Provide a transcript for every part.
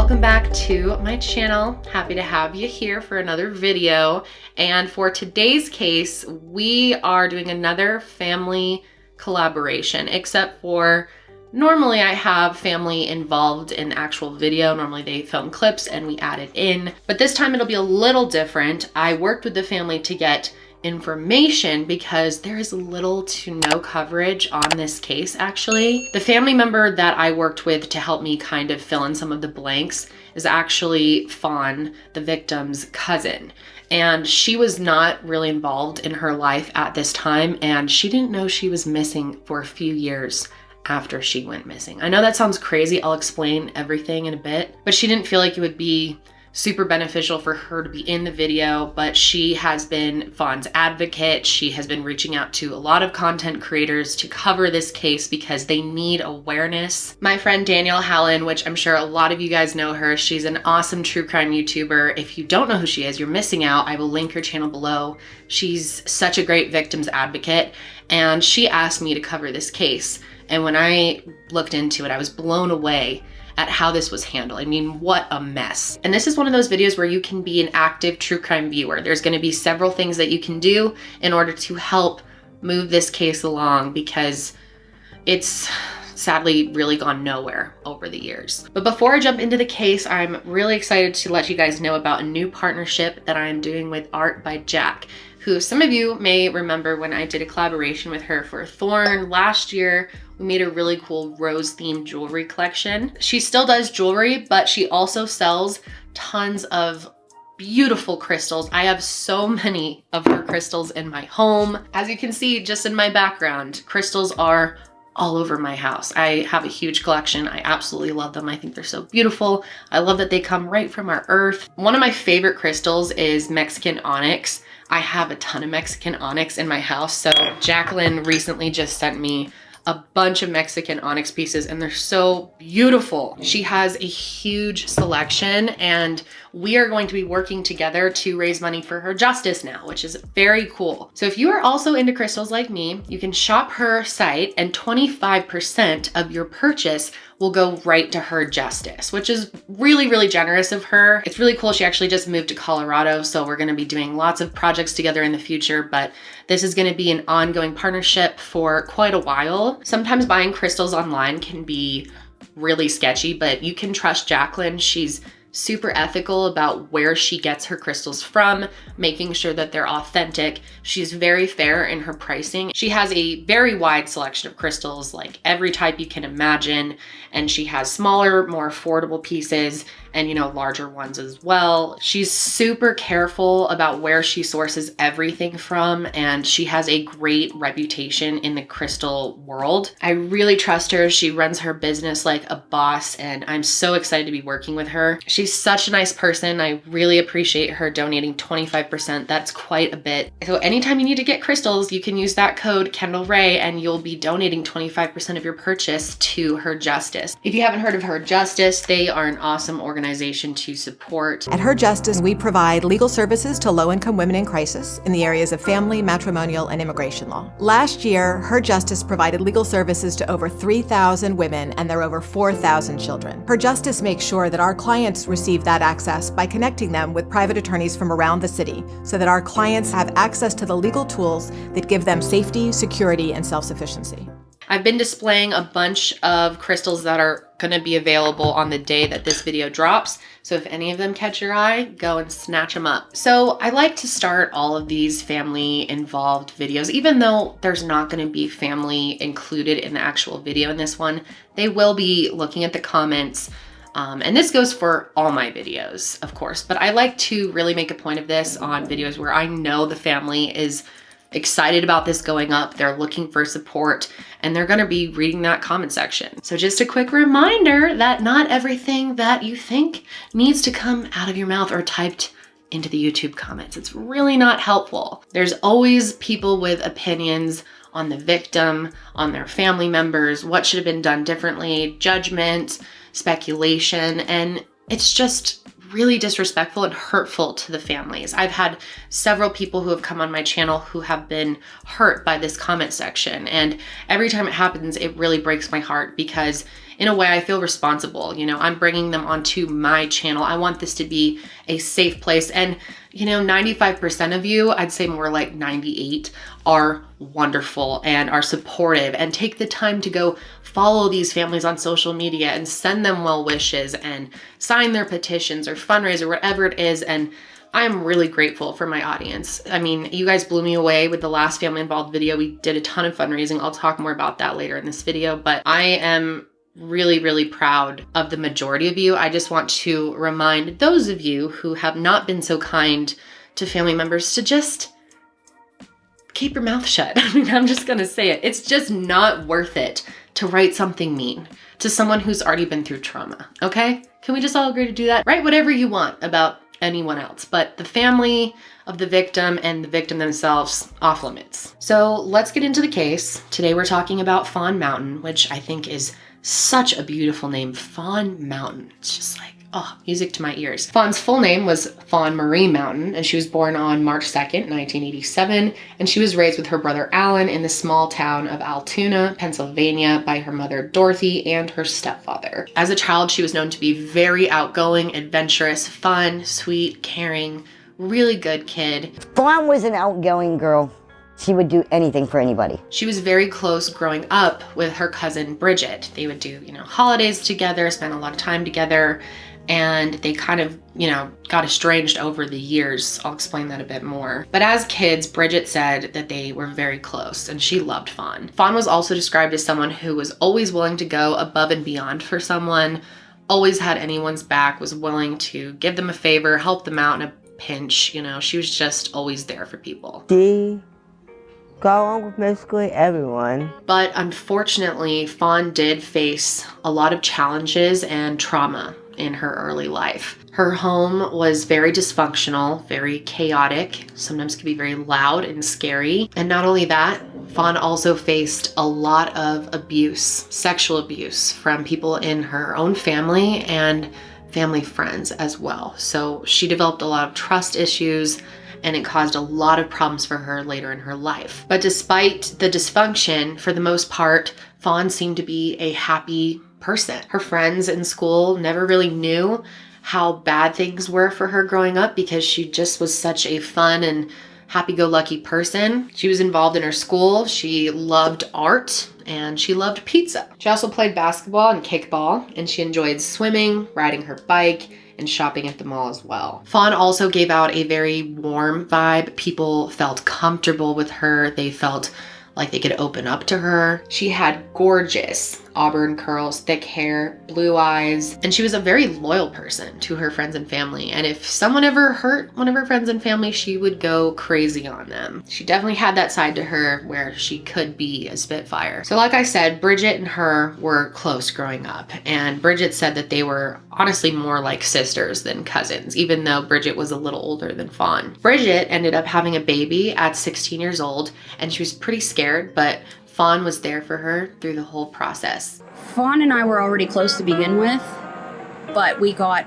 Welcome back to my channel. Happy to have you here for another video. And for today's case, we are doing another family collaboration, except for normally I have family involved in actual video. Normally they film clips and we add it in, but this time it'll be a little different. I worked with the family to get information because there is little to no coverage on this case actually. The family member that I worked with to help me kind of fill in some of the blanks is actually Fawn, the victim's cousin. And she was not really involved in her life at this time, and she didn't know she was missing for a few years after she went missing. I know that sounds crazy. I'll explain everything in a bit, but she didn't feel like it would be super beneficial for her to be in the video, but she has been Fawn's advocate. She has been reaching out to a lot of content creators to cover this case because they need awareness. My friend Danielle Hallen, which I'm sure a lot of you guys know her, she's an awesome true crime YouTuber. If you don't know who she is, you're missing out. I will link her channel below. She's such a great victims advocate, and she asked me to cover this case. And when I looked into it, I was blown away at how this was handled. I mean, what a mess. And this is one of those videos where you can be an active true crime viewer. There's going to be several things that you can do in order to help move this case along because it's sadly really gone nowhere over the years. But before I jump into the case, I'm really excited to let you guys know about a new partnership that I am doing with ArtByJac, who some of you may remember when I did a collaboration with her for Thorn last year. We made a really cool rose themed jewelry collection. She still does jewelry, but she also sells tons of beautiful crystals. I have so many of her crystals in my home. As you can see just in my background, crystals are all over my house. I have a huge collection. I absolutely love them. I think they're so beautiful. I love that they come right from our earth. One of my favorite crystals is Mexican onyx. I have a ton of Mexican onyx in my house. So Jacqueline recently just sent me a bunch of Mexican onyx pieces and they're so beautiful. She has a huge selection and we are going to be working together to raise money for her justice now, which is very cool. So if you are also into crystals like me, you can shop her site and 25% of your purchase will go right to her justice, which is really, really generous of her. It's really cool. She actually just moved to Colorado, so we're gonna be doing lots of projects together in the future, but this is gonna be an ongoing partnership for quite a while. Sometimes buying crystals online can be really sketchy, but you can trust Jacqueline. She's super ethical about where she gets her crystals from, making sure that they're authentic. She's very fair in her pricing. She has a very wide selection of crystals, like every type you can imagine, and she has smaller, more affordable pieces and, you know, larger ones as well. She's super careful about where she sources everything from, and she has a great reputation in the crystal world. I really trust her. She runs her business like a boss, and I'm so excited to be working with her. She's such a nice person. I really appreciate her donating 25%. That's quite a bit. So anytime you need to get crystals, you can use that code Kendall Rae and you'll be donating 25% of your purchase to Her Justice. If you haven't heard of Her Justice, they are an awesome organization to support. At Her Justice, we provide legal services to low-income women in crisis in the areas of family, matrimonial, and immigration law. Last year, Her Justice provided legal services to over 3,000 women and their over 4,000 children. Her Justice makes sure that our clients receive that access by connecting them with private attorneys from around the city so that our clients have access to the legal tools that give them safety, security, and self-sufficiency. I've been displaying a bunch of crystals that are going to be available on the day that this video drops. So if any of them catch your eye, go and snatch them up. So I like to start all of these family involved videos, even though there's not going to be family included in the actual video in this one, they will be looking at the comments. And this goes for all my videos, of course, but I like to really make a point of this on videos where I know the family is excited about this going up, they're looking for support, and they're gonna be reading that comment section. So just a quick reminder that not everything that you think needs to come out of your mouth or typed into the YouTube comments. It's really not helpful. There's always people with opinions on the victim, on their family members, what should have been done differently, judgment, speculation, and it's just really disrespectful and hurtful to the families. I've had several people who have come on my channel who have been hurt by this comment section, and every time it happens, it really breaks my heart because in a way I feel responsible. You know, I'm bringing them onto my channel. I want this to be a safe place. And, you know, 95% of you, I'd say more like 98, are wonderful and are supportive and take the time to go follow these families on social media and send them well wishes and sign their petitions or fundraise or whatever it is. And I'm really grateful for my audience. I mean, you guys blew me away with the last family involved video. We did a ton of fundraising. I'll talk more about that later in this video, but I am really, really proud of the majority of you. I just want to remind those of you who have not been so kind to family members to just keep your mouth shut. I mean, I'm just gonna say it. It's just not worth it to write something mean to someone who's already been through trauma, okay? Can we just all agree to do that? Write whatever you want about anyone else, but the family of the victim and the victim themselves, off limits. So let's get into the case. Today we're talking about Fawn Mountain, which I think is such a beautiful name. Fawn Mountain. It's just like, oh, music to my ears. Fawn's full name was Fawn Marie Mountain, and she was born on March 2nd, 1987, and she was raised with her brother Alan in the small town of Altoona, Pennsylvania, by her mother Dorothy and her stepfather. As a child, she was known to be very outgoing, adventurous, fun, sweet, caring, really good kid. Fawn was an outgoing girl. She would do anything for anybody. She was very close growing up with her cousin Bridget. They would do, you know, holidays together, spend a lot of time together, and they kind of, you know, got estranged over the years. I'll explain that a bit more. But as kids, Bridget said that they were very close and she loved Fawn. Fawn was also described as someone who was always willing to go above and beyond for someone, always had anyone's back, was willing to give them a favor, help them out in a pinch. You know, she was just always there for people. She got along with basically everyone. But unfortunately, Fawn did face a lot of challenges and trauma in her early life. Her home was very dysfunctional, very chaotic, sometimes could be very loud and scary. And not only that, Fawn also faced a lot of abuse, sexual abuse, from people in her own family and family friends as well. So she developed a lot of trust issues, and it caused a lot of problems for her later in her life. But despite the dysfunction, for the most part, Fawn seemed to be a happy person. Her friends in school never really knew how bad things were for her growing up because she just was such a fun and happy-go-lucky person. She was involved in her school. She loved art and she loved pizza. She also played basketball and kickball, and she enjoyed swimming, riding her bike, and shopping at the mall as well. Fawn also gave out a very warm vibe. People felt comfortable with her. They felt like they could open up to her. She had gorgeous auburn curls, thick hair, blue eyes, and she was a very loyal person to her friends and family. And if someone ever hurt one of her friends and family, she would go crazy on them. She definitely had that side to her where she could be a spitfire. So like I said, Bridget and her were close growing up, and Bridget said that they were honestly more like sisters than cousins, even though Bridget was a little older than Fawn. Bridget ended up having a baby at 16 years old, and she was pretty scared, but Fawn was there for her through the whole process. Fawn and I were already close to begin with, but we got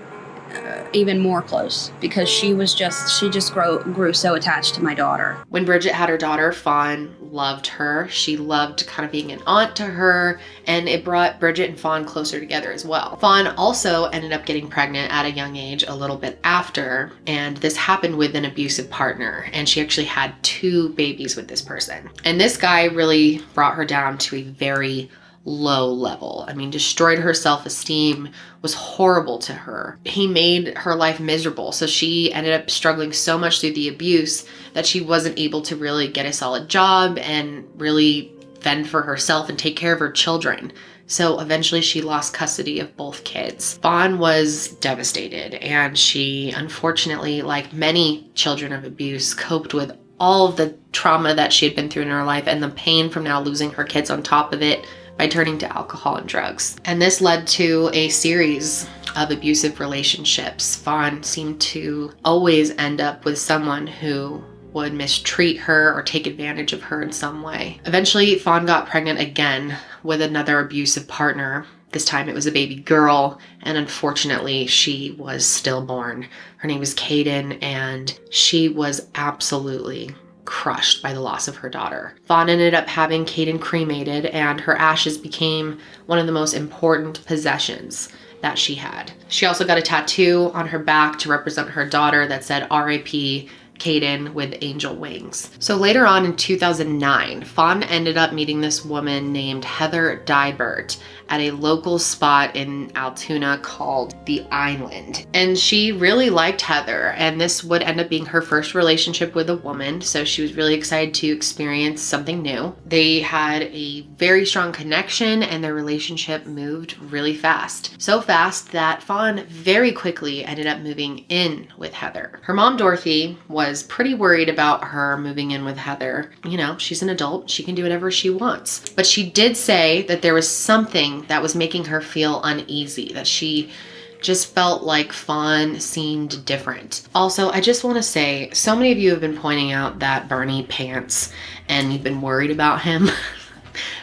even more close because she just grew so attached to my daughter. When Bridget had her daughter, Fawn loved her. She loved kind of being an aunt to her, and it brought Bridget and Fawn closer together as well. Fawn also ended up getting pregnant at a young age a little bit after, and this happened with an abusive partner, and she actually had 2 babies with this person. And this guy really brought her down to a very low level. I mean, destroyed her self-esteem, was horrible to her. He made her life miserable. So she ended up struggling so much through the abuse that she wasn't able to really get a solid job and really fend for herself and take care of her children. So eventually she lost custody of both kids. Fawn was devastated, and she, unfortunately, like many children of abuse, coped with all of the trauma that she had been through in her life and the pain from now losing her kids on top of it by turning to alcohol and drugs. And this led to a series of abusive relationships. Fawn seemed to always end up with someone who would mistreat her or take advantage of her in some way. Eventually, Fawn got pregnant again with another abusive partner. This time it was a baby girl, and unfortunately she was stillborn. Her name was Kaden, and she was absolutely crushed by the loss of her daughter. Fawn ended up having Kayden cremated, and her ashes became one of the most important possessions that she had. She also got a tattoo on her back to represent her daughter that said R.I.P. Kayden with angel wings. So later on in 2009, Fawn ended up meeting this woman named Heather Dybert at a local spot in Altoona called The Island. And she really liked Heather, and this would end up being her first relationship with a woman, so she was really excited to experience something new. They had a very strong connection, and their relationship moved really fast. So fast that Fawn very quickly ended up moving in with Heather. Her mom, Dorothy, was pretty worried about her moving in with Heather. You know, she's an adult, she can do whatever she wants. But she did say that there was something that was making her feel uneasy, that she just felt like Fawn seemed different. Also, I just want to say, so many of you have been pointing out that Bernie pants and you've been worried about him.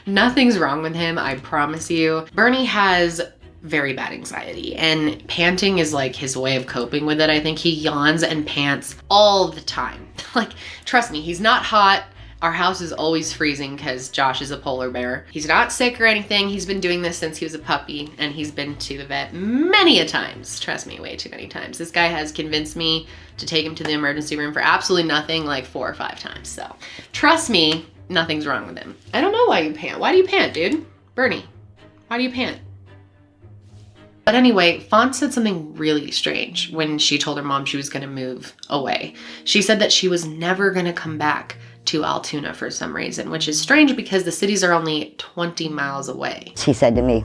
Nothing's wrong with him, I promise you. Bernie has very bad anxiety, and panting is like his way of coping with it. I think he yawns and pants all the time. Like, trust me, he's not hot. Our house is always freezing because Josh is a polar bear. He's not sick or anything. He's been doing this since he was a puppy, and he's been to the vet many a times. Trust me, way too many times. This guy has convinced me to take him to the emergency room for absolutely nothing like 4 or 5 times. So trust me, nothing's wrong with him. I don't know why you pant. Why do you pant, dude? Bernie, why do you pant? But anyway, Fawn said something really strange when she told her mom she was going to move away. She said that she was never going to come back to Altoona for some reason, which is strange because the cities are only 20 miles away. She said to me,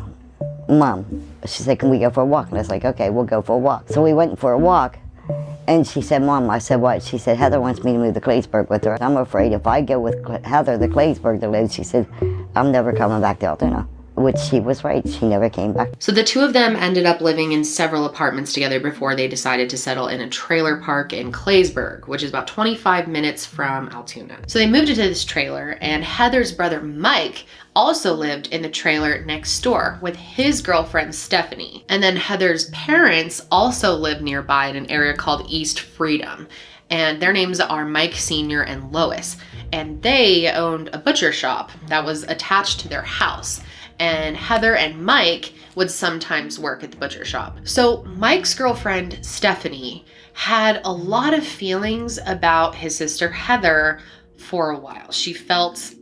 Mom, she said, can we go for a walk? And I was like, okay, we'll go for a walk. So we went for a walk, and she said, Mom, I said, what? She said, Heather wants me to move to Claysburg with her. I'm afraid if I go with Heather to Claysburg to live, she said, I'm never coming back to Altoona. Which she was right, she never came back. So the two of them ended up living in several apartments together before they decided to settle in a trailer park in Claysburg, which is about 25 minutes from Altoona. So they moved into this trailer, and Heather's brother Mike also lived in the trailer next door with his girlfriend Stephanie. And then Heather's parents also lived nearby in an area called East Freedom, and their names are Mike Sr. and Lois. And they owned a butcher shop that was attached to their house. And Heather and Mike would sometimes work at the butcher shop. So Mike's girlfriend, Stephanie, had a lot of feelings about his sister Heather for a while. She felt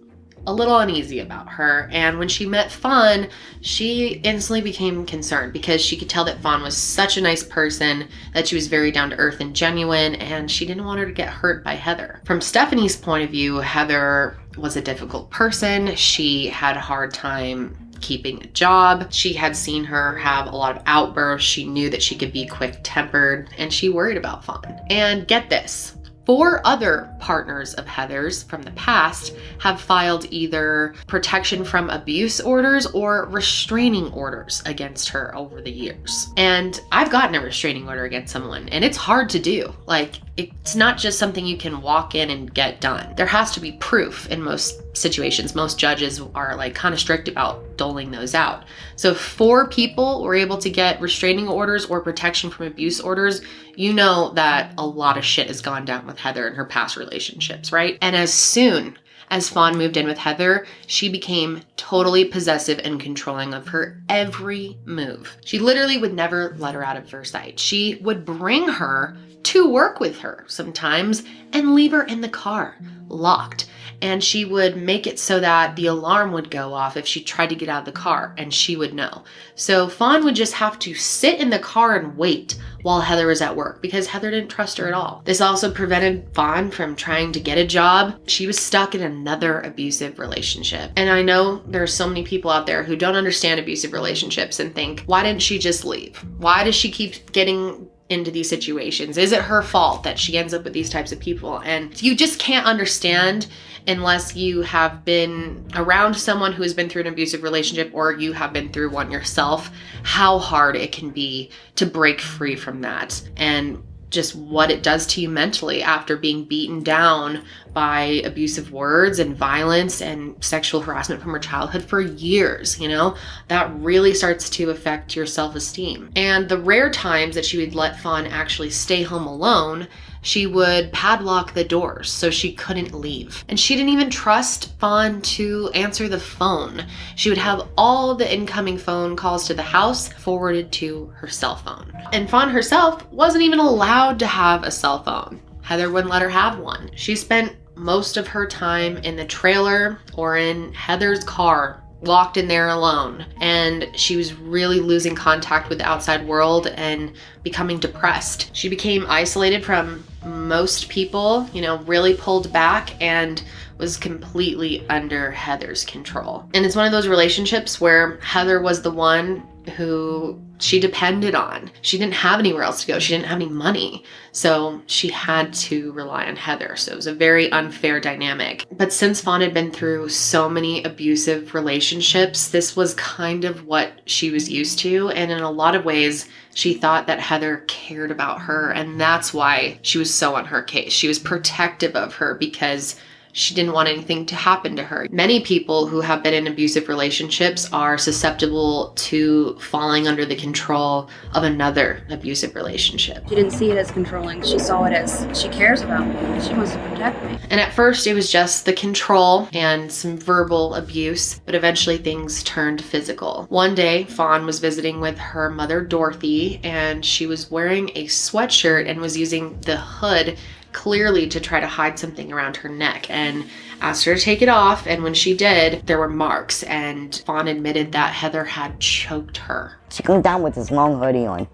a little uneasy about her, and when she met Fawn, she instantly became concerned because she could tell that Fawn was such a nice person, that she was very down to earth and genuine, and she didn't want her to get hurt by Heather. From Stephanie's point of view, Heather was a difficult person. She had a hard time keeping a job. She had seen her have a lot of outbursts. She knew that she could be quick-tempered, and she worried about Fawn. And get this, 4 other partners of Heather's from the past have filed either protection from abuse orders or restraining orders against her over the years. And I've gotten a restraining order against someone, and it's hard to do. Like, it's not just something you can walk in and get done. There has to be proof in most situations. Most judges are like kind of strict about doling those out. So if 4 people were able to get restraining orders or protection from abuse orders, you know that a lot of shit has gone down with Heather in her past relationships, right? And as soon as Fawn moved in with Heather, she became totally possessive and controlling of her every move. She literally would never let her out of her sight. She would bring her to work with her sometimes and leave her in the car, locked. And she would make it so that the alarm would go off if she tried to get out of the car, and she would know. So Fawn would just have to sit in the car and wait while Heather was at work because Heather didn't trust her at all. This also prevented Fawn from trying to get a job. She was stuck in another abusive relationship. And I know there are so many people out there who don't understand abusive relationships and think, why didn't she just leave? Why does she keep getting into these situations? Is it her fault that she ends up with these types of people? And you just can't understand unless you have been around someone who has been through an abusive relationship or you have been through one yourself, how hard it can be to break free from that and just what it does to you mentally after being beaten down by abusive words and violence and sexual harassment from her childhood for years, you know? That really starts to affect your self-esteem. And the rare times that she would let Fawn actually stay home alone, she would padlock the doors so she couldn't leave. And she didn't even trust Fawn to answer the phone. She would have all the incoming phone calls to the house forwarded to her cell phone. And Fawn herself wasn't even allowed to have a cell phone. Heather wouldn't let her have one. She spent most of her time in the trailer or in Heather's car, locked in there alone. And she was really losing contact with the outside world and becoming depressed. She became isolated from most people, really pulled back and was completely under Heather's control. And it's one of those relationships where Heather was the one who she depended on. She didn't have anywhere else to go. She didn't have any money. So she had to rely on Heather. So it was a very unfair dynamic. But since Fawn had been through so many abusive relationships, this was kind of what she was used to. And in a lot of ways, she thought that Heather cared about her. And that's why she was so on her case. She was protective of her because she didn't want anything to happen to her. Many people who have been in abusive relationships are susceptible to falling under the control of another abusive relationship. She didn't see it as controlling. She saw it as she cares about me. She wants to protect me. And at first it was just the control and some verbal abuse, but eventually things turned physical. One day, Fawn was visiting with her mother, Dorothy, and she was wearing a sweatshirt and was using the hood clearly to try to hide something around her neck, and asked her to take it off. And when she did, there were marks, and Fawn admitted that Heather had choked her. She comes down with this long hoodie on,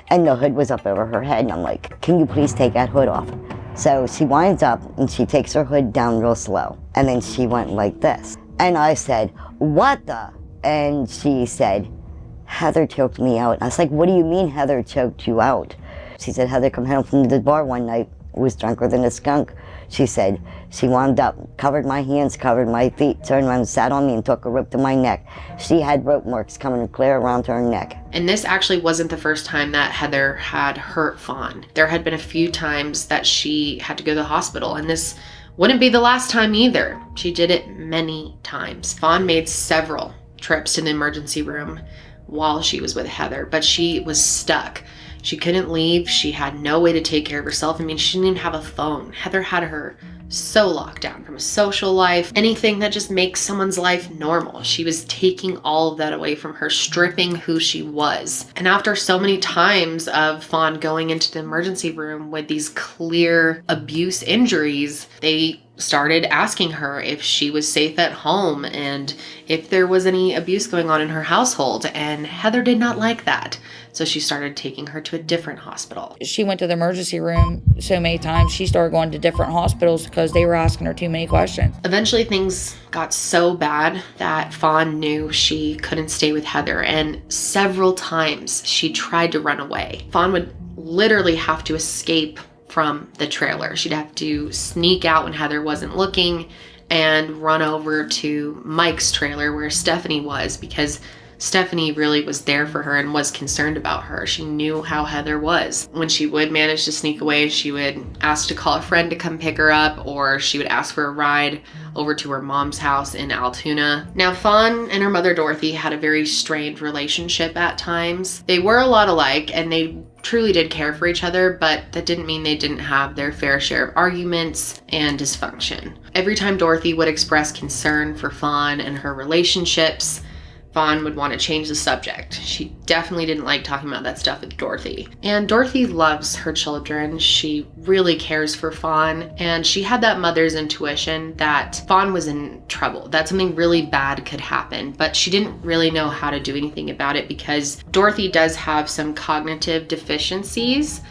and the hood was up over her head, and I'm like, can you please take that hood off? So she winds up and she takes her hood down real slow, and then she went like this. And I said, what the? And she said, Heather choked me out. And I was like, what do you mean Heather choked you out? She said, Heather come home from the bar one night, was drunker than a skunk. She said she wound up, covered my hands, covered my feet, turned around, sat on me and took a rope to my neck. She had rope marks coming clear around her neck. And this actually wasn't the first time that Heather had hurt Fawn. There had been a few times that she had to go to the hospital, and this wouldn't be the last time either. She did it many times. Fawn made several trips to the emergency room while she was with Heather, but she was stuck. She couldn't leave. She had no way to take care of herself. I mean, she didn't even have a phone. Heather had her so locked down from a social life, anything that just makes someone's life normal. She was taking all of that away from her, stripping who she was. And after so many times of Fawn going into the emergency room with these clear abuse injuries, they started asking her if she was safe at home and if there was any abuse going on in her household. And Heather did not like that. So she started taking her to a different hospital. She went to the emergency room so many times, she started going to different hospitals because they were asking her too many questions. Eventually things got so bad that Fawn knew she couldn't stay with Heather, and several times she tried to run away. Fawn would literally have to escape from the trailer. She'd have to sneak out when Heather wasn't looking and run over to Mike's trailer where Stephanie was, because Stephanie really was there for her and was concerned about her. She knew how Heather was. When she would manage to sneak away, she would ask to call a friend to come pick her up, or she would ask for a ride over to her mom's house in Altoona. Now, Fawn and her mother Dorothy had a very strained relationship at times. They were a lot alike and they truly did care for each other, but that didn't mean they didn't have their fair share of arguments and dysfunction. Every time Dorothy would express concern for Fawn and her relationships, Fawn would want to change the subject. She definitely didn't like talking about that stuff with Dorothy. And Dorothy loves her children. She really cares for Fawn, and she had that mother's intuition that Fawn was in trouble, that something really bad could happen, but she didn't really know how to do anything about it because Dorothy does have some cognitive deficiencies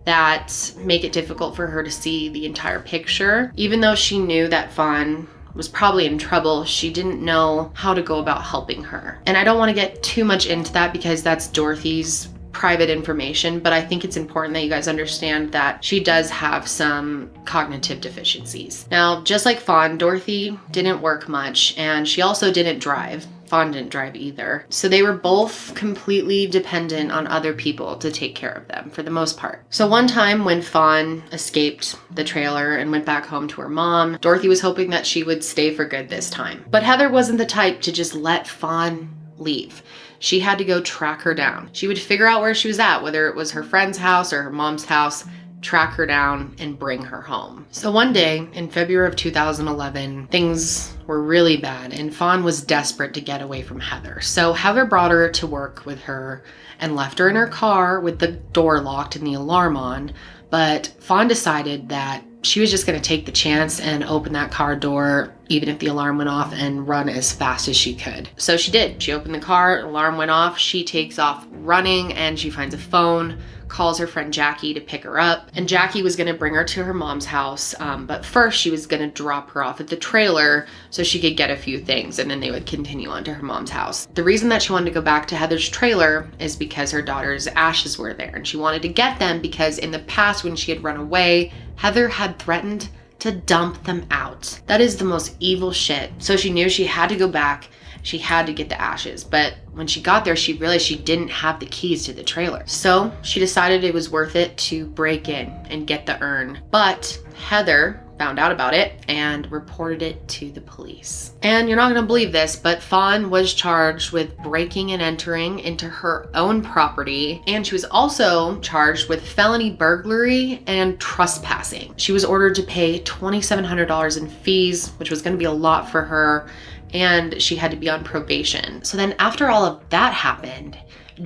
that make it difficult for her to see the entire picture. Even though she knew that Fawn was probably in trouble, she didn't know how to go about helping her. And I don't want to get too much into that because that's Dorothy's private information, but I think it's important that you guys understand that she does have some cognitive deficiencies. Now, just like Fawn, Dorothy didn't work much, and she also didn't drive. Fawn didn't drive either. So they were both completely dependent on other people to take care of them for the most part. So one time when Fawn escaped the trailer and went back home to her mom, Dorothy was hoping that she would stay for good this time. But Heather wasn't the type to just let Fawn leave. She had to go track her down. She would figure out where she was at, whether it was her friend's house or her mom's house, track her down and bring her home. So one day in February of 2011, things were really bad and Fawn was desperate to get away from Heather. So Heather brought her to work with her and left her in her car with the door locked and the alarm on. But Fawn decided that she was just going to take the chance and open that car door even if the alarm went off and run as fast as she could. So she did. She opened the car, alarm went off, she takes off running and she finds a phone, calls her friend Jackie to pick her up. And Jackie was gonna bring her to her mom's house, but first she was gonna drop her off at the trailer so she could get a few things and then they would continue on to her mom's house. The reason that she wanted to go back to Heather's trailer is because her daughter's ashes were there and she wanted to get them because in the past when she had run away, Heather had threatened to dump them out. That is the most evil shit. So she knew she had to go back. She had to get the ashes, but when she got there, she realized she didn't have the keys to the trailer. So she decided it was worth it to break in and get the urn. But Heather found out about it and reported it to the police. And you're not gonna believe this, but Fawn was charged with breaking and entering into her own property, and she was also charged with felony burglary and trespassing. She was ordered to pay $2,700 in fees, which was gonna be a lot for her, and she had to be on probation. So then after all of that happened,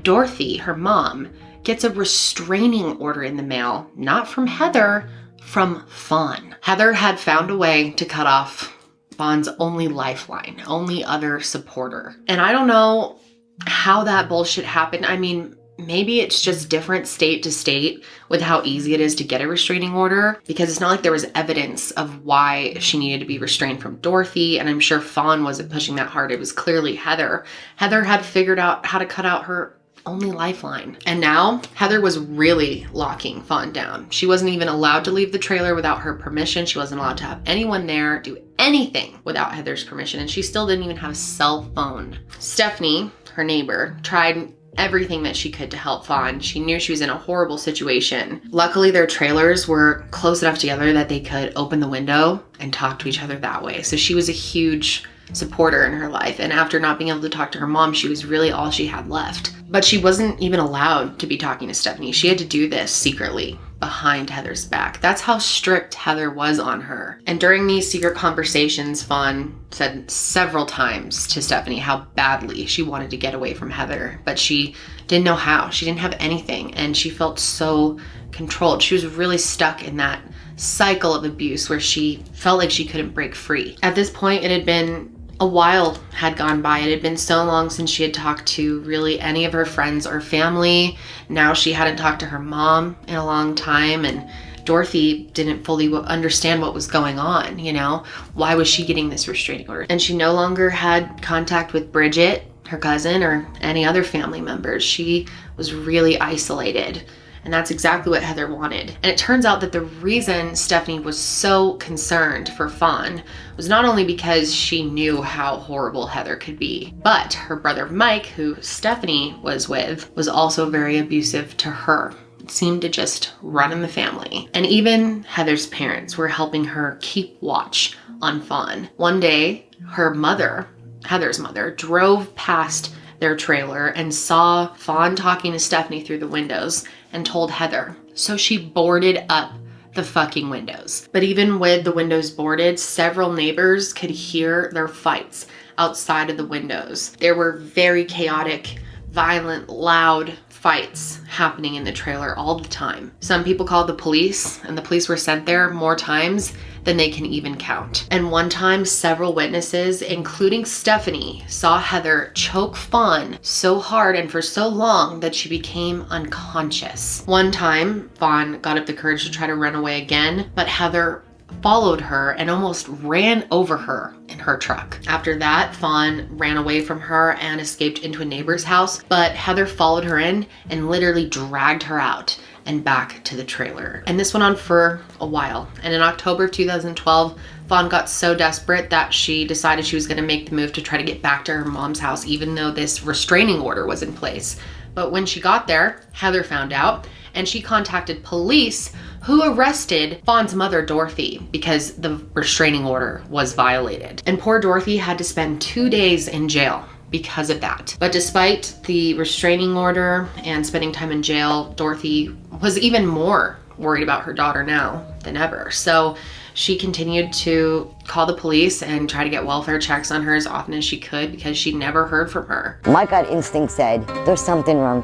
Dorothy, her mom, gets a restraining order in the mail, not from Heather, from Fawn. Heather had found a way to cut off Fawn's only lifeline, only other supporter. And I don't know how that bullshit happened. I mean, maybe it's just different state to state with how easy it is to get a restraining order, because it's not like there was evidence of why she needed to be restrained from Dorothy. And I'm sure Fawn wasn't pushing that hard. It was clearly Heather. Heather had figured out how to cut out her only lifeline. And now Heather was really locking Fawn down. She wasn't even allowed to leave the trailer without her permission. She wasn't allowed to have anyone there, do anything without Heather's permission. And she still didn't even have a cell phone. Stephanie, her neighbor, tried everything that she could to help Fawn. She knew she was in a horrible situation. Luckily, their trailers were close enough together that they could open the window and talk to each other that way. So she was a huge supporter in her life. And after not being able to talk to her mom, she was really all she had left. But she wasn't even allowed to be talking to Stephanie. She had to do this secretly behind Heather's back. That's how strict Heather was on her. And during these secret conversations, Fawn said several times to Stephanie how badly she wanted to get away from Heather, but she didn't know how. She didn't have anything, and she felt so controlled. She was really stuck in that cycle of abuse where she felt like she couldn't break free. At this point, it had been a while had gone by. It had been so long since she had talked to really any of her friends or family. Now she hadn't talked to her mom in a long time, and Dorothy didn't fully understand what was going on, you know? Why was she getting this restraining order? And she no longer had contact with Bridget, her cousin, or any other family members. She was really isolated. And that's exactly what Heather wanted. And it turns out that the reason Stephanie was so concerned for Fawn was not only because she knew how horrible Heather could be, but her brother Mike, who Stephanie was with, was also very abusive to her. It seemed to just run in the family. And even Heather's parents were helping her keep watch on Fawn. One day, her mother, Heather's mother, drove past their trailer and saw Fawn talking to Stephanie through the windows and told Heather. So she boarded up the fucking windows. But even with the windows boarded, several neighbors could hear their fights outside of the windows. There were very chaotic, violent, loud fights happening in the trailer all the time. Some people called the police, and the police were sent there more times than they can even count. And one time, several witnesses, including Stephanie, saw Heather choke Fawn so hard and for so long that she became unconscious. One time, Fawn got up the courage to try to run away again, but Heather followed her and almost ran over her in her truck. After that, Fawn ran away from her and escaped into a neighbor's house, but Heather followed her in and literally dragged her out and back to the trailer. And this went on for a while. And in October of 2012, Fawn got so desperate that she decided she was gonna make the move to try to get back to her mom's house, even though this restraining order was in place. But when she got there, Heather found out, and she contacted police, who arrested Fawn's mother, Dorothy, because the restraining order was violated. And poor Dorothy had to spend 2 days in jail because of that. But despite the restraining order and spending time in jail, Dorothy was even more worried about her daughter now than ever. So she continued to call the police and try to get welfare checks on her as often as she could because she never heard from her. My gut instinct said, there's something wrong.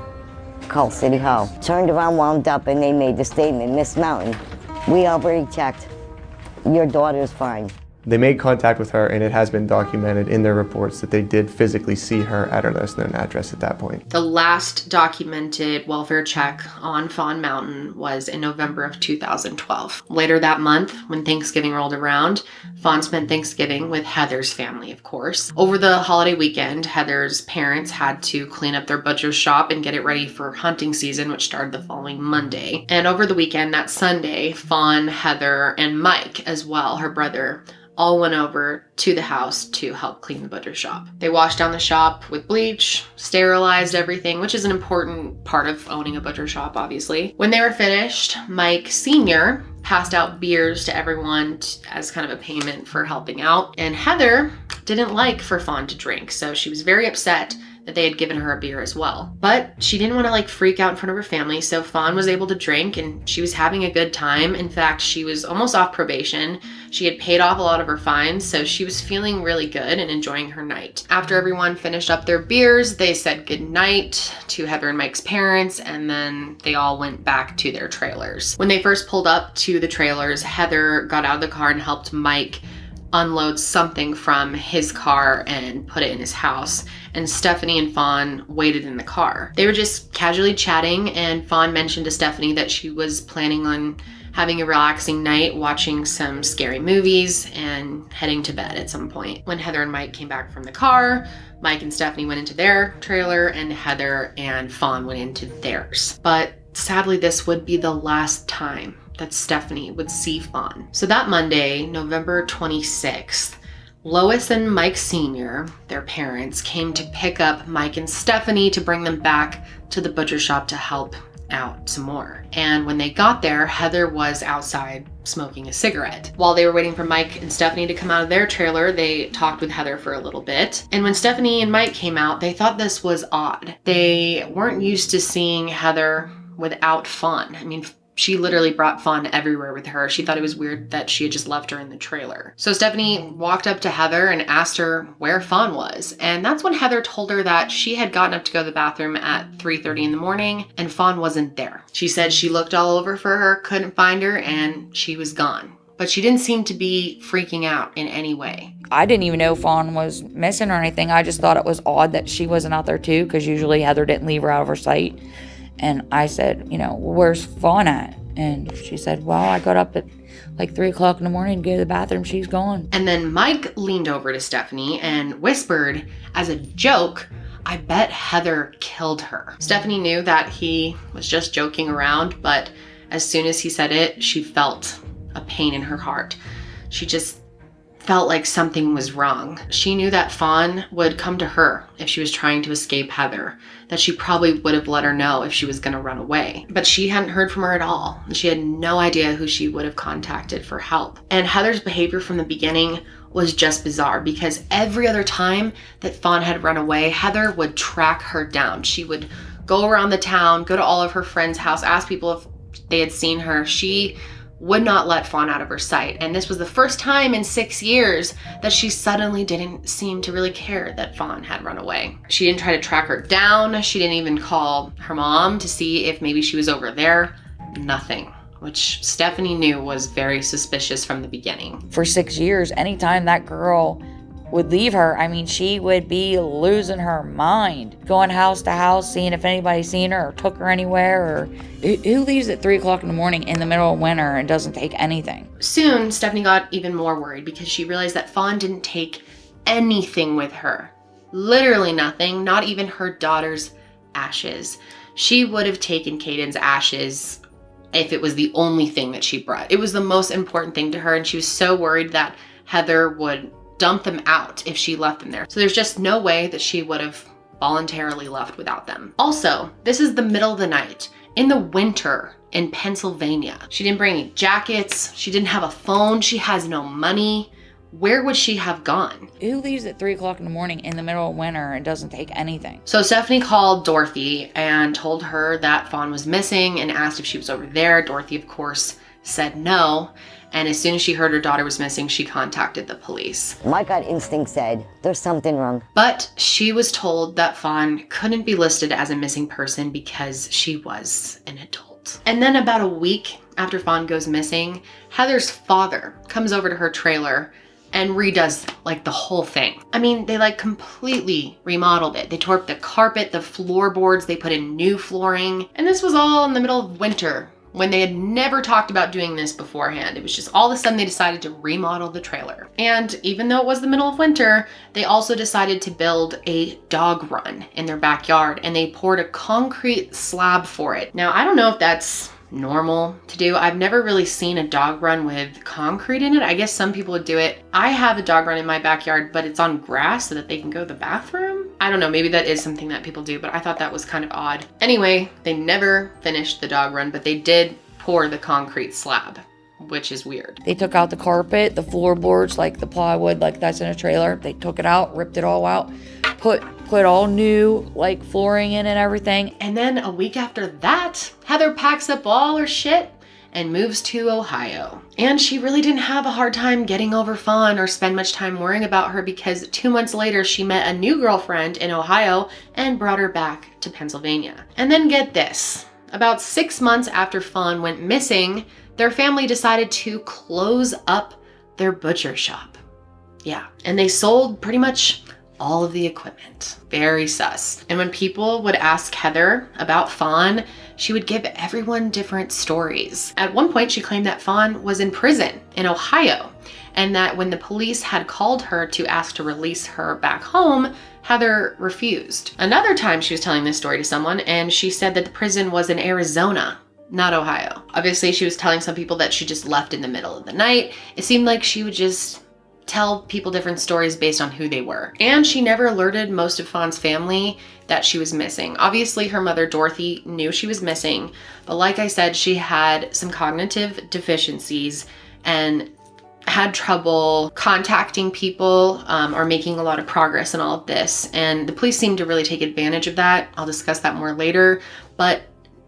Call City Hall. Turned around, wound up, and they made the statement, Miss Mountain, we already checked. Your daughter's fine. They made contact with her, and it has been documented in their reports that they did physically see her at her last known address at that point. The last documented welfare check on Fawn Mountain was in November of 2012. Later that month, when Thanksgiving rolled around, Fawn spent Thanksgiving with Heather's family, of course. Over the holiday weekend, Heather's parents had to clean up their butcher's shop and get it ready for hunting season, which started the following Monday. And over the weekend, that Sunday, Fawn, Heather, and Mike as well, her brother, all went over to the house to help clean the butcher shop. They washed down the shop with bleach, sterilized everything, which is an important part of owning a butcher shop, obviously. When they were finished, Mike Sr. passed out beers to everyone as kind of a payment for helping out. And Heather didn't like for Fawn to drink, so she was very upset that they had given her a beer as well. But she didn't want to freak out in front of her family, so Fawn was able to drink and she was having a good time. In fact, she was almost off probation. She had paid off a lot of her fines, so she was feeling really good and enjoying her night. After everyone finished up their beers, they said goodnight to Heather and Mike's parents, and then they all went back to their trailers. When they first pulled up to the trailers, Heather got out of the car and helped Mike unload something from his car and put it in his house, and Stephanie and Fawn waited in the car. They were just casually chatting, and Fawn mentioned to Stephanie that she was planning on having a relaxing night, watching some scary movies, and heading to bed at some point. When Heather and Mike came back from the car, Mike and Stephanie went into their trailer, and Heather and Fawn went into theirs. But sadly, this would be the last time that Stephanie would see Fawn. So that Monday, November 26th, Lois and Mike Sr., their parents, came to pick up Mike and Stephanie to bring them back to the butcher shop to help out some more. And when they got there, Heather was outside smoking a cigarette. While they were waiting for Mike and Stephanie to come out of their trailer, they talked with Heather for a little bit. And when Stephanie and Mike came out, they thought this was odd. They weren't used to seeing Heather without Fawn. I mean, she literally brought Fawn everywhere with her. She thought it was weird that she had just left her in the trailer. So Stephanie walked up to Heather and asked her where Fawn was. And that's when Heather told her that she had gotten up to go to the bathroom at 3:30 in the morning and Fawn wasn't there. She said she looked all over for her, couldn't find her, and she was gone. But she didn't seem to be freaking out in any way. I didn't even know Fawn was missing or anything. I just thought it was odd that she wasn't out there too, because usually Heather didn't leave her out of her sight. And I said, where's Fawn at? And she said, well, I got up at 3 o'clock in the morning to go to the bathroom. She's gone. And then Mike leaned over to Stephanie and whispered, as a joke, I bet Heather killed her. Stephanie knew that he was just joking around, but as soon as he said it, she felt a pain in her heart. She just felt like something was wrong. She knew that Fawn would come to her if she was trying to escape Heather, that she probably would have let her know if she was gonna run away. But she hadn't heard from her at all. She had no idea who she would have contacted for help. And Heather's behavior from the beginning was just bizarre, because every other time that Fawn had run away, Heather would track her down. She would go around the town, go to all of her friends' house, ask people if they had seen her. She would not let Fawn out of her sight. And this was the first time in 6 years that she suddenly didn't seem to really care that Fawn had run away. She didn't try to track her down. She didn't even call her mom to see if maybe she was over there. Nothing, which Stephanie knew was very suspicious from the beginning. For 6 years, anytime that girl would leave her, she would be losing her mind, going house to house, seeing if anybody's seen her or took her anywhere. Or who leaves at 3 o'clock in the morning in the middle of winter and doesn't take anything? Soon, Stephanie got even more worried because she realized that Fawn didn't take anything with her. Literally nothing, not even her daughter's ashes. She would have taken Caden's ashes if it was the only thing that she brought. It was the most important thing to her, and she was so worried that Heather would dump them out if she left them there. So there's just no way that she would have voluntarily left without them. Also, this is the middle of the night in the winter in Pennsylvania. She didn't bring any jackets. She didn't have a phone. She has no money. where would she have gone? Who leaves at 3 o'clock in the morning in the middle of winter and doesn't take anything? So Stephanie called Dorothy and told her that Fawn was missing and asked if she was over there. Dorothy, of course, said no. And as soon as she heard her daughter was missing, she contacted the police. My gut instinct said, there's something wrong. But she was told that Fawn couldn't be listed as a missing person because she was an adult. And then about a week after Fawn goes missing, Heather's father comes over to her trailer and redoes like the whole thing. I mean, they like completely remodeled it. They tore up the carpet, the floorboards, they put in new flooring. And this was all in the middle of winter, when they had never talked about doing this beforehand. It was just all of a sudden they decided to remodel the trailer. And even though it was the middle of winter, they also decided to build a dog run in their backyard, and they poured a concrete slab for it. Now, I don't know if that's normal to do. I've never really seen a dog run with concrete in it. I guess some people would do it. I have a dog run in my backyard, but it's on grass so that they can go to the bathroom. I don't know, maybe that is something that people do, but I thought that was kind of odd. Anyway, they never finished the dog run, but they did pour the concrete slab, which is weird. They took out the carpet, the floorboards, like the plywood, like that's in a trailer. They took it out, ripped it all out, put all new like flooring in and everything. And then a week after that, Heather packs up all her shit and moves to Ohio. And she really didn't have a hard time getting over Fawn or spend much time worrying about her, because 2 months later she met a new girlfriend in Ohio and brought her back to Pennsylvania. And then get this, about 6 months after Fawn went missing, their family decided to close up their butcher shop. Yeah, and they sold pretty much all of the equipment. Very sus. And when people would ask Heather about Fawn, she would give everyone different stories. At one point, she claimed that Fawn was in prison in Ohio, and that when the police had called her to ask to release her back home, Heather refused. Another time she was telling this story to someone, and she said that the prison was in Arizona, not Ohio. Obviously, she was telling some people that she just left in the middle of the night. It seemed like she would just tell people different stories based on who they were. And she never alerted most of Fawn's family that she was missing. Obviously, her mother, Dorothy, knew she was missing, but like I said, she had some cognitive deficiencies and had trouble contacting people or making a lot of progress in all of this. And the police seemed to really take advantage of that. I'll discuss that more later, but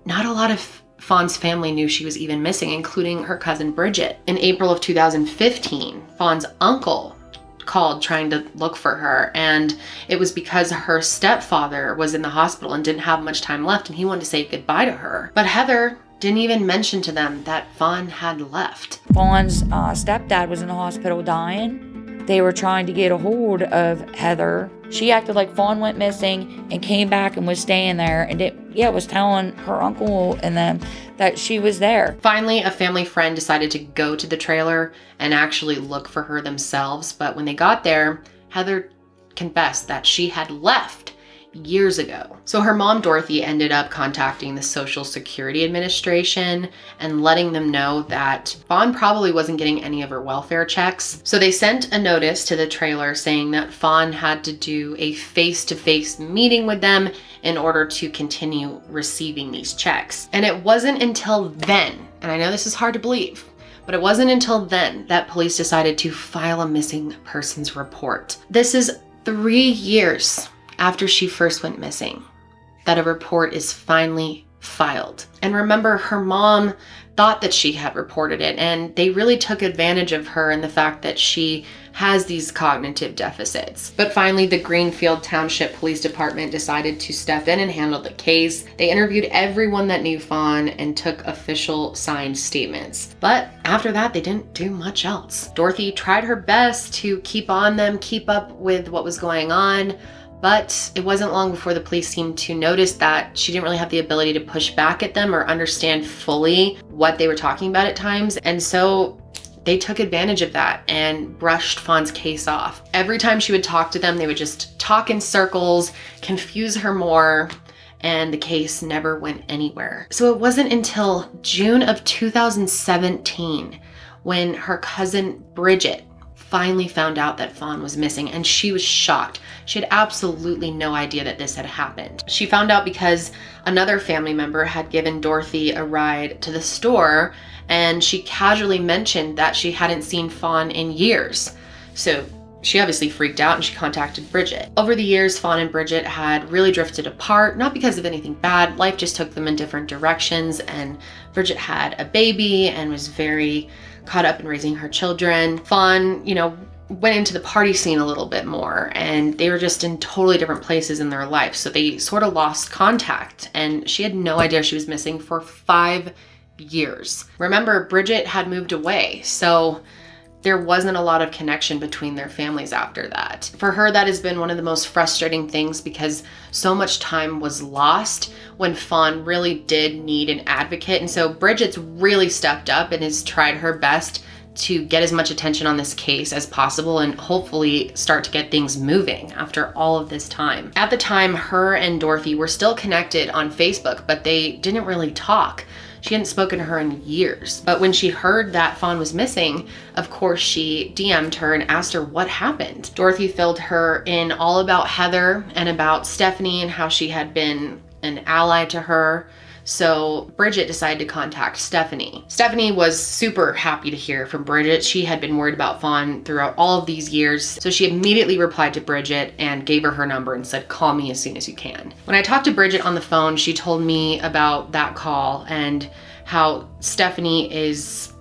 not a lot of Fawn's family knew she was even missing, including her cousin Bridget. In April of 2015, Fawn's uncle called trying to look for her, and it was because her stepfather was in the hospital and didn't have much time left, and he wanted to say goodbye to her. But Heather didn't even mention to them that Fawn had left. Fawn's stepdad was in the hospital dying. They were trying to get a hold of Heather. She acted like Fawn went missing and came back and was staying there, and was telling her uncle and them that she was there. Finally, a family friend decided to go to the trailer and actually look for her themselves. But when they got there, Heather confessed that she had left years ago. So her mom, Dorothy, ended up contacting the Social Security Administration and letting them know that Fawn probably wasn't getting any of her welfare checks. So they sent a notice to the trailer saying that Fawn had to do a face-to-face meeting with them in order to continue receiving these checks. And it wasn't until then, and I know this is hard to believe, but it wasn't until then that police decided to file a missing persons report. This is 3 years after she first went missing that a report is finally filed. And remember, her mom thought that she had reported it, and they really took advantage of her and the fact that she has these cognitive deficits. But finally, the Greenfield Township Police Department decided to step in and handle the case. They interviewed everyone that knew Fawn and took official signed statements. But after that, they didn't do much else. Dorothy tried her best to keep on them, keep up with what was going on, but it wasn't long before the police seemed to notice that she didn't really have the ability to push back at them or understand fully what they were talking about at times. And so they took advantage of that and brushed Fawn's case off. Every time she would talk to them, they would just talk in circles, confuse her more, and the case never went anywhere. So it wasn't until June of 2017 when her cousin Bridget finally found out that Fawn was missing, and she was shocked. She had absolutely no idea that this had happened. She found out because another family member had given Dorothy a ride to the store, and she casually mentioned that she hadn't seen Fawn in years. So she obviously freaked out and she contacted Bridget. Over the years, Fawn and Bridget had really drifted apart, not because of anything bad. Life just took them in different directions, and Bridget had a baby and was very caught up in raising her children. Fawn, went into the party scene a little bit more, and they were just in totally different places in their life. So they sort of lost contact, and she had no idea she was missing for 5 years. Remember, Bridget had moved away, so there wasn't a lot of connection between their families after that. For her, that has been one of the most frustrating things, because so much time was lost when Fawn really did need an advocate. And so Bridget's really stepped up and has tried her best to get as much attention on this case as possible and hopefully start to get things moving after all of this time. At the time, her and Dorothy were still connected on Facebook, but they didn't really talk. She hadn't spoken to her in years. But when she heard that Fawn was missing, of course, she DM'd her and asked her what happened. Dorothy filled her in all about Heather and about Stephanie and how she had been an ally to her. So Bridget decided to contact Stephanie. Stephanie was super happy to hear from Bridget. She had been worried about Fawn throughout all of these years. So she immediately replied to Bridget and gave her number and said, "Call me as soon as you can." When I talked to Bridget on the phone, she told me about that call and how Stephanie is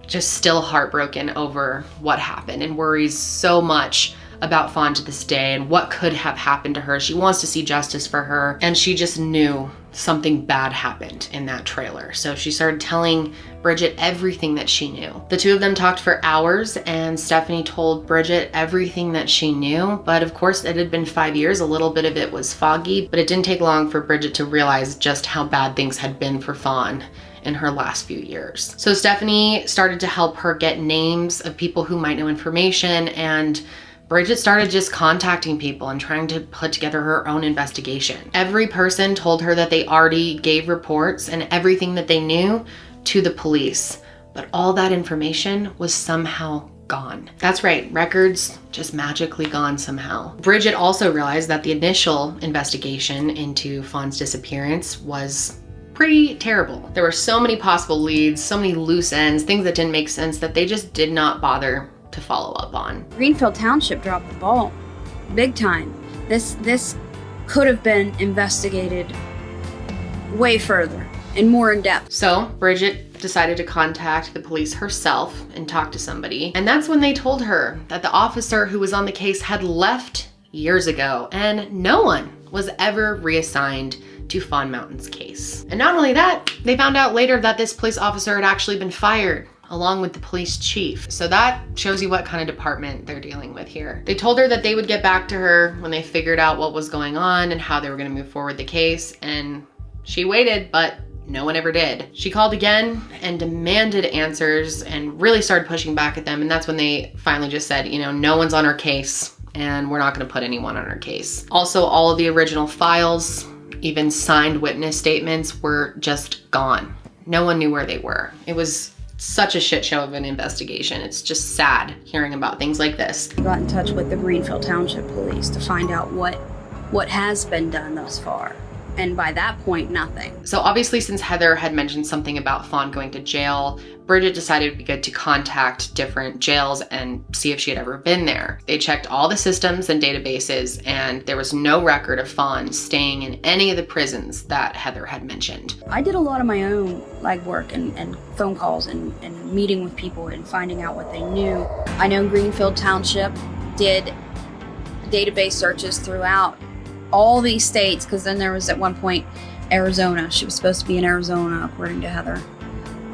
just still heartbroken over what happened and worries so much about Fawn to this day and what could have happened to her. She wants to see justice for her, and she just knew something bad happened in that trailer. So she started telling Bridget everything that she knew. The two of them talked for hours, and Stephanie told Bridget everything that she knew. But of course, it had been 5 years. A little bit of it was foggy, but it didn't take long for Bridget to realize just how bad things had been for Fawn in her last few years. So Stephanie started to help her get names of people who might know information, and Bridget started just contacting people and trying to put together her own investigation. Every person told her that they already gave reports and everything that they knew to the police, but all that information was somehow gone. That's right, records just magically gone somehow. Bridget also realized that the initial investigation into Fawn's disappearance was pretty terrible. There were so many possible leads, so many loose ends, things that didn't make sense that they just did not bother to follow up on. Greenfield Township dropped the ball big time. This could have been investigated way further and more in depth. So Bridget decided to contact the police herself and talk to somebody. And that's when they told her that the officer who was on the case had left years ago, and no one was ever reassigned to Fawn Mountain's case. And not only that, they found out later that this police officer had actually been fired, along with the police chief. So that shows you what kind of department they're dealing with here. They told her that they would get back to her when they figured out what was going on and how they were gonna move forward the case, and she waited, but no one ever did. She called again and demanded answers and really started pushing back at them, and that's when they finally just said, no one's on our case, and we're not gonna put anyone on our case. Also, all of the original files, even signed witness statements, were just gone. No one knew where they were. It was such a shit show of an investigation. It's just sad hearing about things like this. I got in touch with the Greenfield Township Police to find out what has been done thus far. And by that point, nothing. So obviously, since Heather had mentioned something about Fawn going to jail, Bridget decided it'd be good to contact different jails and see if she had ever been there. They checked all the systems and databases, and there was no record of Fawn staying in any of the prisons that Heather had mentioned. I did a lot of my own legwork and phone calls and meeting with people and finding out what they knew. I know Greenfield Township did database searches throughout all these states, because then there was at one point Arizona. She was supposed to be in Arizona, according to Heather.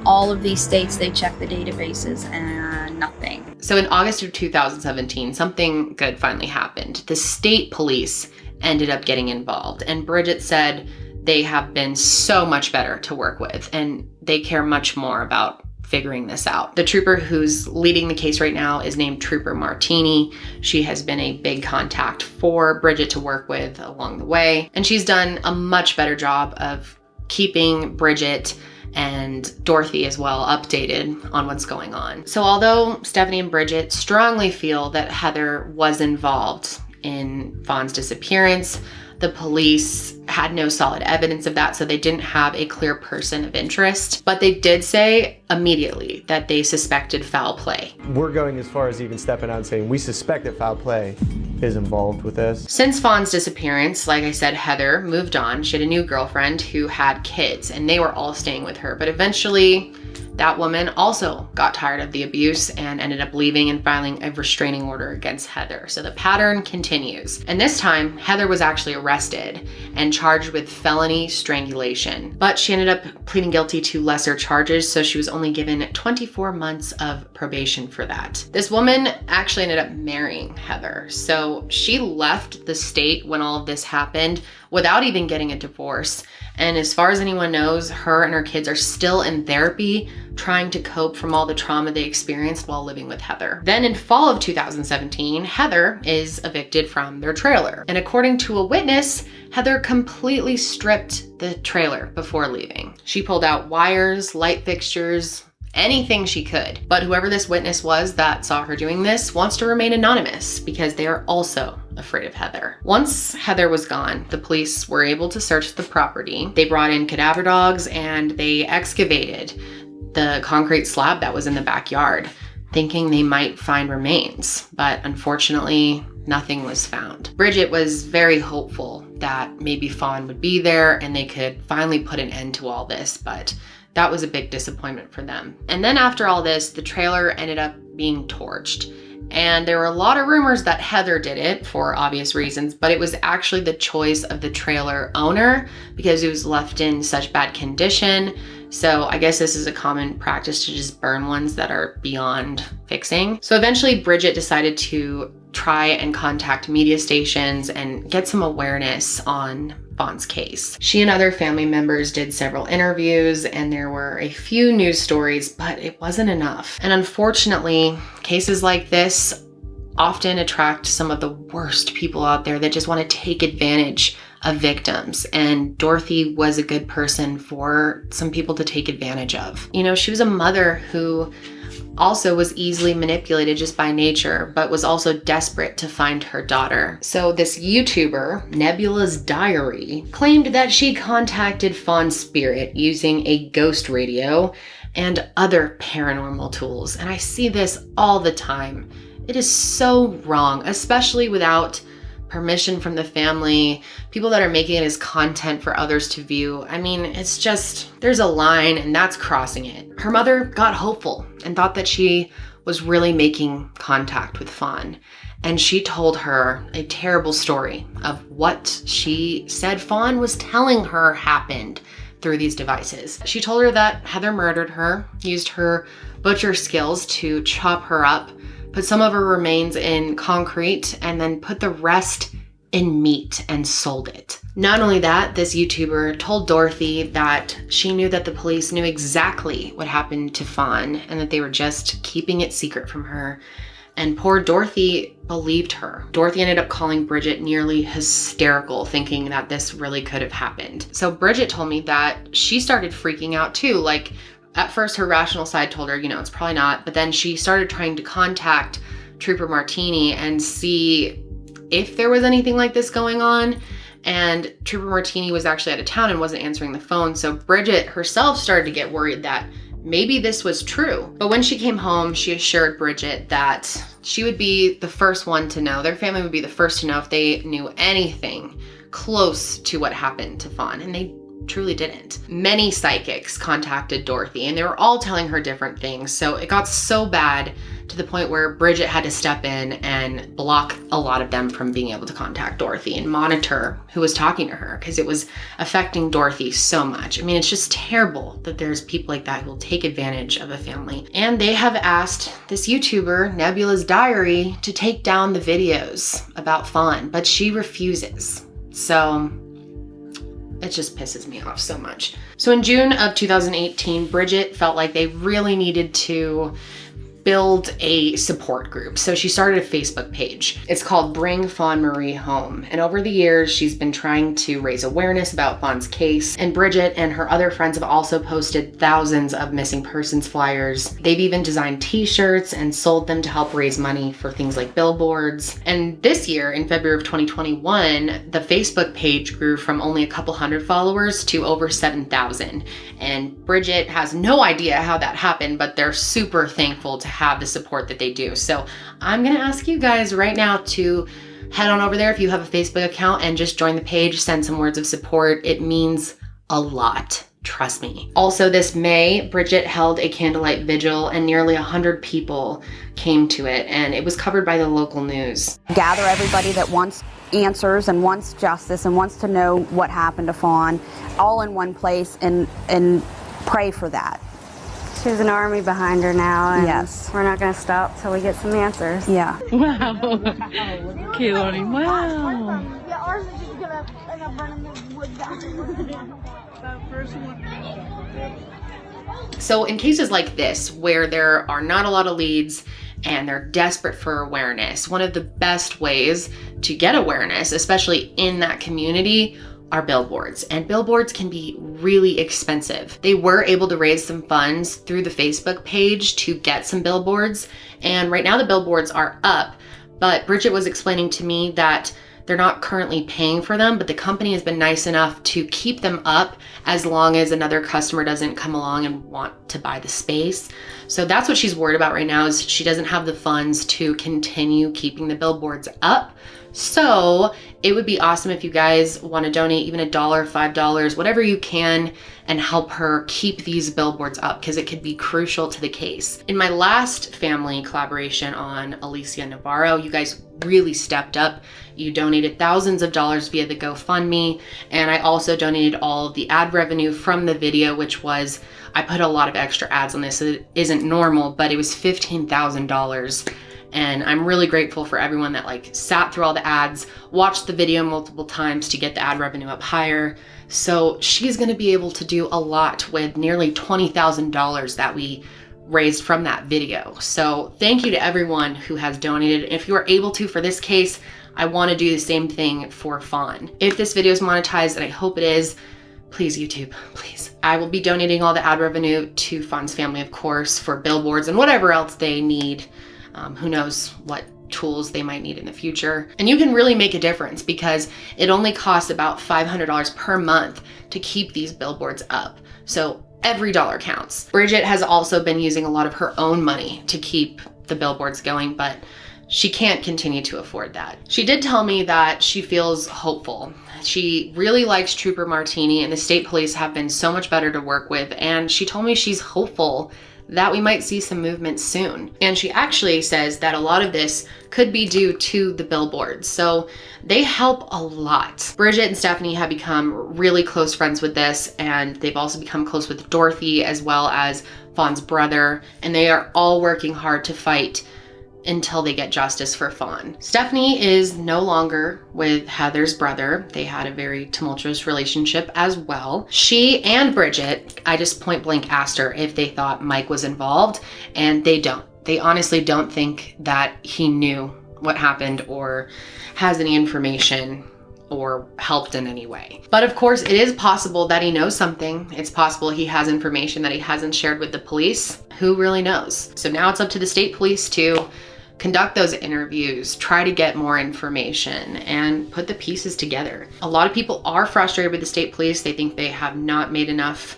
All of these states, they checked the databases and nothing. So in August of 2017, something good finally happened. The state police ended up getting involved, and Bridget said they have been so much better to work with, and they care much more about figuring this out. The trooper who's leading the case right now is named Trooper Martini. She has been a big contact for Bridget to work with along the way, and she's done a much better job of keeping Bridget and Dorothy as well updated on what's going on. So although Stephanie and Bridget strongly feel that Heather was involved in Fawn's disappearance, the police had no solid evidence of that, so they didn't have a clear person of interest. But they did say immediately that they suspected foul play. We're going as far as even stepping out and saying we suspect that foul play is involved with this. Since Fawn's disappearance, like I said, Heather moved on. She had a new girlfriend who had kids, and they were all staying with her. But eventually, that woman also got tired of the abuse and ended up leaving and filing a restraining order against Heather. So the pattern continues. And this time, Heather was actually arrested and charged with felony strangulation. But she ended up pleading guilty to lesser charges, so she was only given 24 months of probation for that. This woman actually ended up marrying Heather. So she left the state when all of this happened without even getting a divorce. And as far as anyone knows, her and her kids are still in therapy, trying to cope from all the trauma they experienced while living with Heather. Then in fall of 2017, Heather is evicted from their trailer. And according to a witness, Heather completely stripped the trailer before leaving. She pulled out wires, light fixtures, anything she could. But whoever this witness was that saw her doing this wants to remain anonymous because they are also afraid of Heather. Once Heather was gone, the police were able to search the property. They brought in cadaver dogs and they excavated the concrete slab that was in the backyard, thinking they might find remains. But unfortunately, nothing was found. Bridget was very hopeful that maybe Fawn would be there and they could finally put an end to all this, but that was a big disappointment for them. And then after all this, the trailer ended up being torched. And there were a lot of rumors that Heather did it for obvious reasons, but it was actually the choice of the trailer owner because it was left in such bad condition. So I guess this is a common practice to just burn ones that are beyond fixing. So eventually Bridget decided to try and contact media stations and get some awareness on Fawn's case. She and other family members did several interviews and there were a few news stories, but it wasn't enough. And unfortunately, cases like this often attract some of the worst people out there that just want to take advantage of victims. And Dorothy was a good person for some people to take advantage of. You know, she was a mother who also was easily manipulated just by nature, but was also desperate to find her daughter. So this YouTuber, Nebula's Diary, claimed that she contacted Fawn's spirit using a ghost radio and other paranormal tools. And I see this all the time. It is so wrong, especially without permission from the family, people that are making it as content for others to view. I mean, it's just, there's a line and that's crossing it. Her mother got hopeful and thought that she was really making contact with Fawn. And she told her a terrible story of what she said Fawn was telling her happened through these devices. She told her that Heather murdered her, used her butcher skills to chop her up, put some of her remains in concrete, and then put the rest in meat and sold it. Not only that, this YouTuber told Dorothy that she knew that the police knew exactly what happened to Fawn and that they were just keeping it secret from her. And poor Dorothy believed her. Dorothy ended up calling Bridget nearly hysterical, thinking that this really could have happened. So Bridget told me that she started freaking out too. Like, at first, her rational side told her, you know, it's probably not. But then she started trying to contact Trooper Martini and see if there was anything like this going on. And Trooper Martini was actually out of town and wasn't answering the phone. So Bridget herself started to get worried that maybe this was true. But when she came home, she assured Bridget that she would be the first one to know. Their family would be the first to know if they knew anything close to what happened to Fawn. And they truly didn't. Many psychics contacted Dorothy and they were all telling her different things. So it got so bad to the point where Bridget had to step in and block a lot of them from being able to contact Dorothy and monitor who was talking to her because it was affecting Dorothy so much. I mean, it's just terrible that there's people like that who will take advantage of a family. And they have asked this YouTuber, Nebula's Diary, to take down the videos about Fawn, but she refuses. So it just pisses me off so much. So in June of 2018, Bridget felt like they really needed to build a support group. So she started a Facebook page. It's called Bring Fawn Marie Home. And over the years, she's been trying to raise awareness about Fawn's case. And Bridget and her other friends have also posted thousands of missing persons flyers. They've even designed t-shirts and sold them to help raise money for things like billboards. And this year, in February of 2021, the Facebook page grew from only a couple hundred followers to over 7,000. And Bridget has no idea how that happened, but they're super thankful to have the support that they do. So I'm gonna ask you guys right now to head on over there if you have a Facebook account and just join the page, send some words of support. It means a lot. Trust me. Also this May, Bridget held a candlelight vigil and nearly 100 people came to it, and it was covered by the local news. Gather everybody that wants answers and wants justice and wants to know what happened to Fawn all in one place and pray for that. She's an army behind her now, and yes, we're not going to stop till we get some answers. Yeah. Wow. Keely, wow. Yeah, ours is just going to end up burning the wood down. So in cases like this, where there are not a lot of leads and they're desperate for awareness, one of the best ways to get awareness, especially in that community, are billboards. And billboards can be really expensive. They were able to raise some funds through the Facebook page to get some billboards. And right now the billboards are up, but Bridget was explaining to me that they're not currently paying for them, but the company has been nice enough to keep them up as long as another customer doesn't come along and want to buy the space. So that's what she's worried about right now, is she doesn't have the funds to continue keeping the billboards up. So it would be awesome if you guys want to donate even $1, $5, whatever you can, and help her keep these billboards up, because it could be crucial to the case. In my last family collaboration on Alicia Navarro, you guys really stepped up. You donated thousands of dollars via the GoFundMe, and I also donated all of the ad revenue from the video, which was, I put a lot of extra ads on this, so it isn't normal, but it was $15,000. And I'm really grateful for everyone that like sat through all the ads, watched the video multiple times to get the ad revenue up higher. So she's gonna be able to do a lot with nearly $20,000 that we raised from that video. So thank you to everyone who has donated. If you are able to for this case, I wanna do the same thing for Fawn. If this video is monetized, and I hope it is, please YouTube, please. I will be donating all the ad revenue to Fawn's family, of course, for billboards and whatever else they need. Who knows what tools they might need in the future. And you can really make a difference, because it only costs about $500 per month to keep these billboards up. So every dollar counts. Bridget has also been using a lot of her own money to keep the billboards going, but she can't continue to afford that. She did tell me that she feels hopeful. She really likes Trooper Martini, and the state police have been so much better to work with, and she told me she's hopeful that we might see some movement soon. And she actually says that a lot of this could be due to the billboards. So they help a lot. Bridget and Stephanie have become really close friends with this, and they've also become close with Dorothy as well as Fawn's brother, and they are all working hard to fight until they get justice for Fawn. Stephanie is no longer with Heather's brother. They had a very tumultuous relationship as well. She and Bridget, I just point blank asked her if they thought Mike was involved, and they don't. They honestly don't think that he knew what happened or has any information or helped in any way. But of course, it is possible that he knows something. It's possible he has information that he hasn't shared with the police. Who really knows? So now it's up to the state police to conduct those interviews, try to get more information, and put the pieces together. A lot of people are frustrated with the state police. They think they have not made enough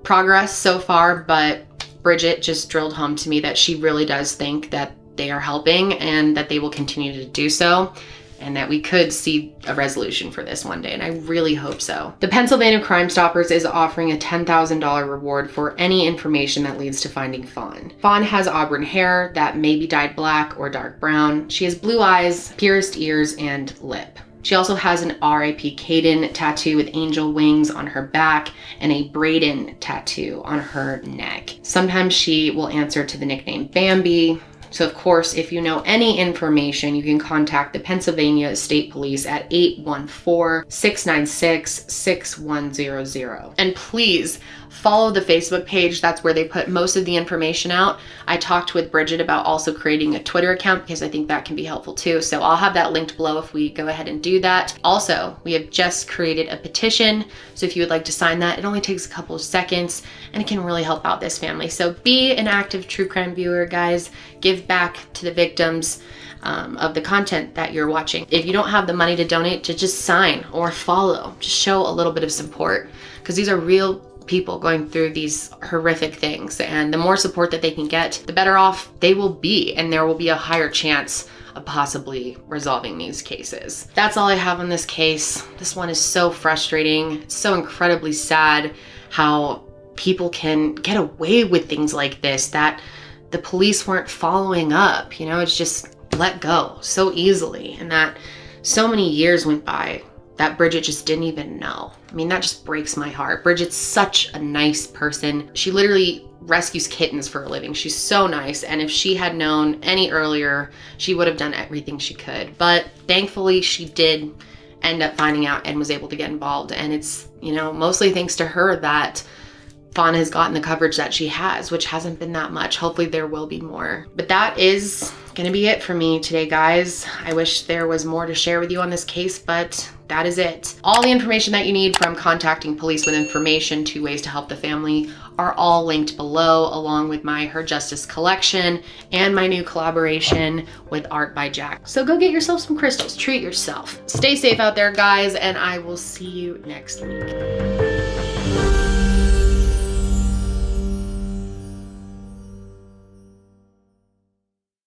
progress so far, but Bridget just drilled home to me that she really does think that they are helping and that they will continue to do so, and that we could see a resolution for this one day, and I really hope so. The Pennsylvania Crime Stoppers is offering a $10,000 reward for any information that leads to finding Fawn. Fawn has auburn hair that may be dyed black or dark brown. She has blue eyes, pierced ears, and lip. She also has an R.I.P. Caden tattoo with angel wings on her back and a Braden tattoo on her neck. Sometimes she will answer to the nickname Bambi. So of course, if you know any information, you can contact the Pennsylvania State Police at 814-696-6100. And please follow the Facebook page. That's where they put most of the information out. I talked with Bridget about also creating a Twitter account because I think that can be helpful too. So I'll have that linked below if we go ahead and do that. Also, we have just created a petition. So if you would like to sign that, it only takes a couple of seconds and it can really help out this family. So be an active true crime viewer, guys. Give back to the victims of the content that you're watching. If you don't have the money to donate, to just sign or follow, just show a little bit of support, because these are real people going through these horrific things, and the more support that they can get, the better off they will be, and there will be a higher chance of possibly resolving these cases. That's all I have on this case. This one is so frustrating. It's so incredibly sad how people can get away with things like this, that the police weren't following up. You know, it's just let go so easily, and that so many years went by that Bridget just didn't even know. I mean, that just breaks my heart. Bridget's such a nice person. She literally rescues kittens for a living. She's so nice, and if she had known any earlier, she would have done everything she could. But thankfully, she did end up finding out and was able to get involved, and it's, you know, mostly thanks to her that Fawn has gotten the coverage that she has, which hasn't been that much. Hopefully there will be more. But that is gonna be it for me today, guys. I wish there was more to share with you on this case, but that is it. All the information that you need, from contacting police with information to ways to help the family, are all linked below, along with my Her Justice collection and my new collaboration with ArtByJac. So go get yourself some crystals, treat yourself. Stay safe out there, guys, and I will see you next week.